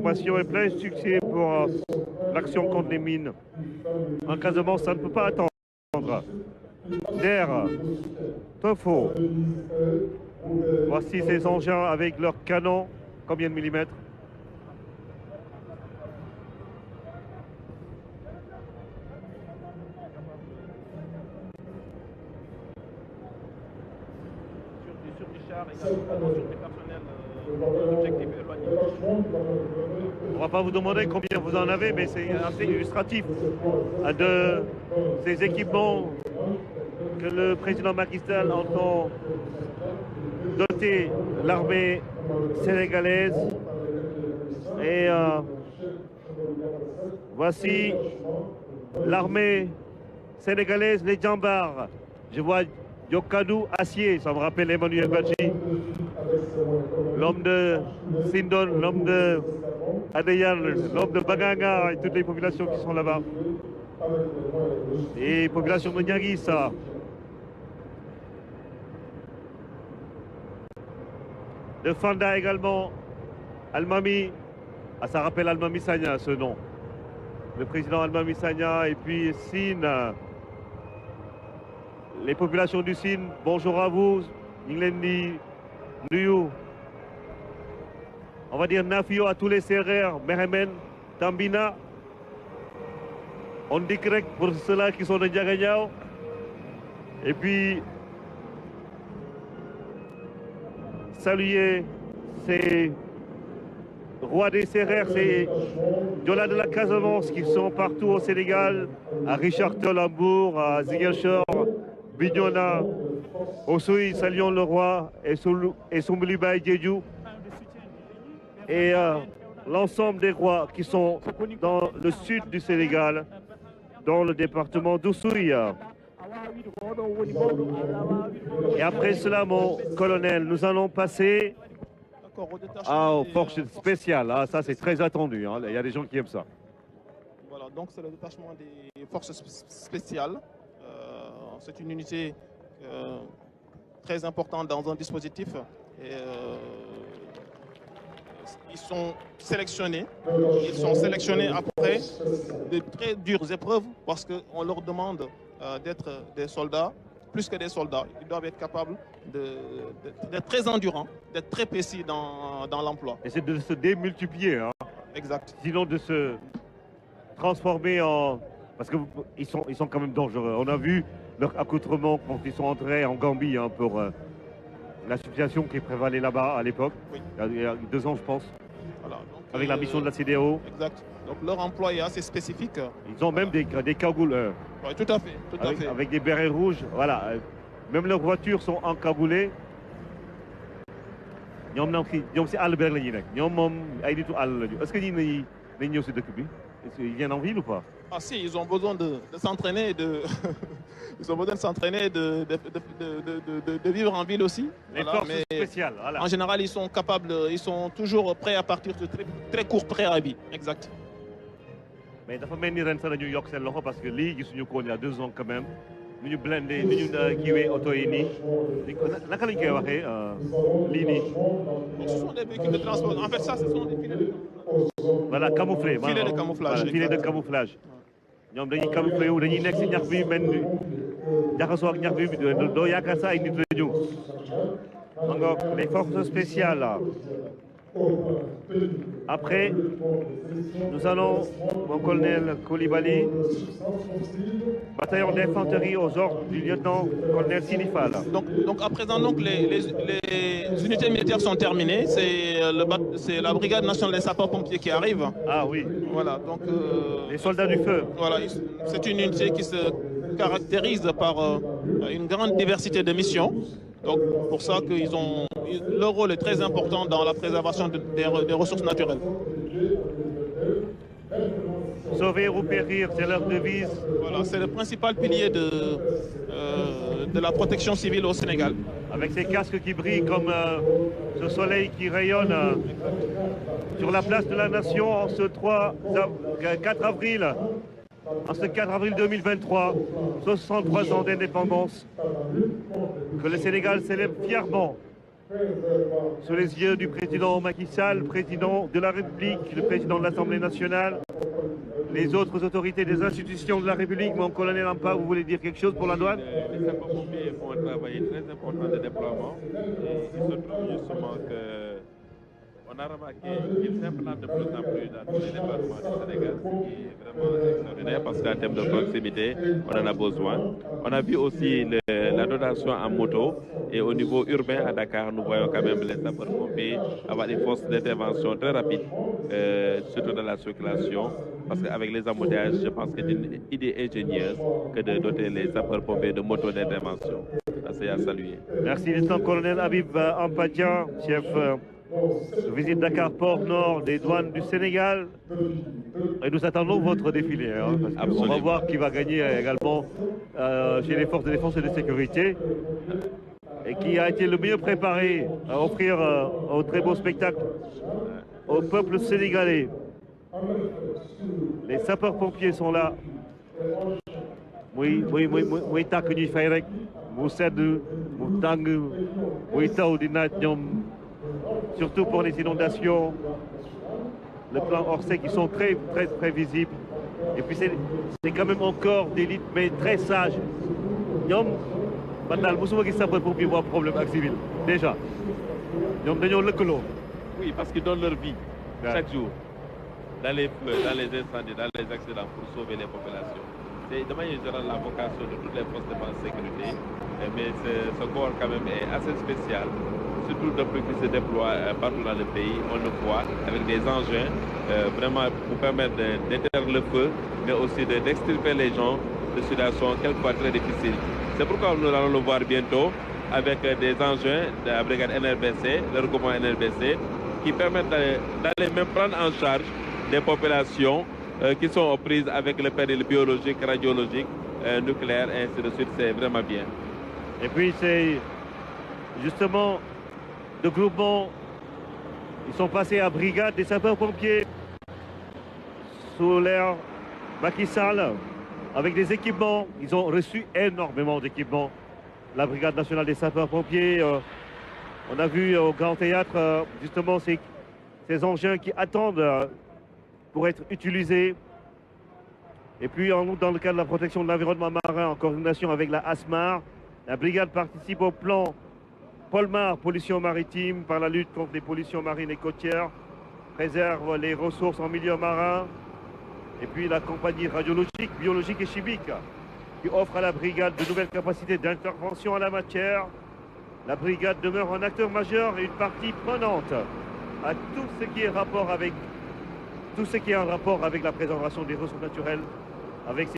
informations et plein de succès pour l'action contre les mines. En Casamance, ça ne peut pas attendre. Terre, Tofo. Voici ces engins avec leurs canons. Combien de millimètres? On ne va pas vous demander combien vous en avez, mais c'est assez illustratif de ces équipements que le président Macky Sall entend doter l'armée sénégalaise. Et voici l'armée sénégalaise, les Djambars. Je vois Yokadou Acier, ça me rappelle Emmanuel Badji, l'homme de Sindon, l'homme de Adeyar, l'homme de Baganga et toutes les populations qui sont là-bas. Et population de Niagissa. De Fanda également, Almami, ça rappelle Almami Sagna ce nom. Le président Almami Sagna et puis Sine. Les populations du Sine, bonjour à vous. Inglendi, Nuyu. On va dire Nafio à tous les Sérères, Mehemen, Tambina. On dit grec pour ceux-là qui sont de Ndiaganyao. Et puis, saluer ces rois des Sérères, ces Diola de la Casamance qui sont partout au Sénégal, à Richard Tolambour, à Ziguinchor, Bignona, Ossoui, saluons le roi, et Soumoulibaï Djedjou, et l'ensemble des rois qui sont dans le sud du Sénégal, dans le département d'Oussouy. Et après cela, mon colonel, nous allons passer aux forces spéciales. Ah, ça, c'est très attendu. Hein. Il y a des gens qui aiment ça. Voilà, donc c'est le détachement des forces spéciales. C'est une unité très importante dans un dispositif. Et, ils sont sélectionnés. Ils sont sélectionnés après de très dures épreuves parce qu'on leur demande d'être des soldats, plus que des soldats. Ils doivent être capables d'être très endurants, d'être très précis dans l'emploi. Et c'est de se démultiplier. Hein. Exact. Sinon de se transformer en... Parce qu'ils sont quand même dangereux. On a vu leur accoutrement quand ils sont entrés en Gambie hein, pour la situation qui prévalait là-bas à l'époque, oui. Il y a 2 ans je pense, voilà, donc, avec la mission de la CEDEAO. Exact. Donc leur emploi est assez spécifique. Ils ont même des cagoules. Oui, tout à fait. Avec des bérets rouges, voilà. Même leurs voitures sont encagoulées. Est-ce qu'ils viennent en ville ou pas? Ah si, ils ont besoin de s'entraîner, ils ont besoin de s'entraîner, de vivre en ville aussi. Les forces spéciales, voilà. En général, ils sont capables, ils sont toujours prêts à partir de très court préavis. Exact. Mais il faut mener ça New York parce que là, ils sont il y a 2 ans quand même. Nous blindés, nous kiwé auto yi nii. Naka lañ koy waxee lii nii. Ce sont des véhicules de transport. En fait, ça, ce sont des filets de camouflage. Voilà, camouflé. Filets de camouflage. Filets de camouflage. ñoom dañuy camouflé wu dañuy nekk si ñax bi mel ni jaxasoo ak ñax bi doo yaakaar sa ay nit la ñu. Donc les forces spéciales. Après, nous allons, mon colonel Koulibaly, bataillon d'infanterie aux ordres du lieutenant-colonel Sinifal. Donc à présent, donc, les unités militaires sont terminées. C'est la brigade nationale des sapeurs-pompiers qui arrive. Ah oui. Voilà, donc... les soldats du feu. Voilà, c'est une unité qui se caractérise par une grande diversité de missions. Donc pour ça qu'ils ont... Leur rôle est très important dans la préservation des ressources naturelles. Sauver ou périr, c'est leur devise. Voilà, c'est le principal pilier de la protection civile au Sénégal. Avec ces casques qui brillent comme ce soleil qui rayonne sur la place de la Nation en ce 4 avril. En ce 4 avril 2023, 63 ans d'indépendance, que le Sénégal célèbre fièrement sous les yeux du président Macky Sall, président de la République, le président de l'Assemblée nationale, les autres autorités des institutions de la République. Mon colonel Ampa, vous voulez dire quelque chose pour la douane? Les sapeurs-pompiers font un travail très important de déploiement. Et il se trouve justement que on a remarqué qu'ils s'implantent de plus en plus dans tous les départements du Sénégal, ce qui est vraiment extraordinaire parce qu'en termes de proximité, on en a besoin. On a vu aussi la dotation en moto et au niveau urbain à Dakar, nous voyons quand même les sapeurs-pompiers avoir des forces d'intervention très rapides, surtout dans la circulation, parce qu'avec les embouteillages, je pense que c'est une idée ingénieuse que de doter les sapeurs-pompiers de motos d'intervention. C'est à saluer. Merci, lieutenant-colonel Habib Ampatia, chef de visite Dakar, port nord des douanes du Sénégal. Et nous attendons votre défilé. On va voir qui va gagner également chez les forces de défense et de sécurité. Et qui a été le mieux préparé à offrir un très beau spectacle au peuple sénégalais. Les sapeurs-pompiers sont là. Oui, tak ñuy fay rek mu sedd mu tàng muy taw di naaj ñoom, surtout pour les inondations, le plan Orsay qui sont très visibles. Et puis c'est quand même encore d'élite, mais très sage. ñoom man daal mosuma gis sapeurs-pompiers bu am problème ak civil déjà ñoom dañoo lëkkaloo. Oui, parce qu'ils donnent leur vie chaque jour dans les feux, dans les incendies, dans les accidents pour sauver les populations. C'est de manière générale la vocation de toutes les forces de défense et sécurité, mais ce corps quand même est assez spécial, surtout depuis qu'il se déploie partout dans le pays. On le voit avec des engins vraiment pour permettre d'éteindre le feu, mais aussi d'extirper les gens de situations quelquefois très difficiles. C'est pourquoi nous allons le voir bientôt avec des engins de la brigade NRBC, le regroupement NRBC, qui permettent d'aller même prendre en charge des populations qui sont aux prises avec le péril biologique, radiologique, nucléaire, et ainsi de suite. C'est vraiment bien. Et puis c'est justement de groupement, ils sont passés à brigade des sapeurs-pompiers sous l'ère Macky Sall avec des équipements. Ils ont reçu énormément d'équipements. La brigade nationale des sapeurs-pompiers, on a vu au Grand Théâtre justement ces engins qui attendent pour être utilisés. Et puis dans le cadre de la protection de l'environnement marin, en coordination avec la ASMAR, la brigade participe au plan Polmar, pollution maritime, par la lutte contre les pollutions marines et côtières, préserve les ressources en milieu marin. Et puis la compagnie radiologique, biologique et chimique qui offre à la brigade de nouvelles capacités d'intervention en la matière. La brigade demeure un acteur majeur et une partie prenante à tout ce qui est en rapport avec la préservation des ressources naturelles, avec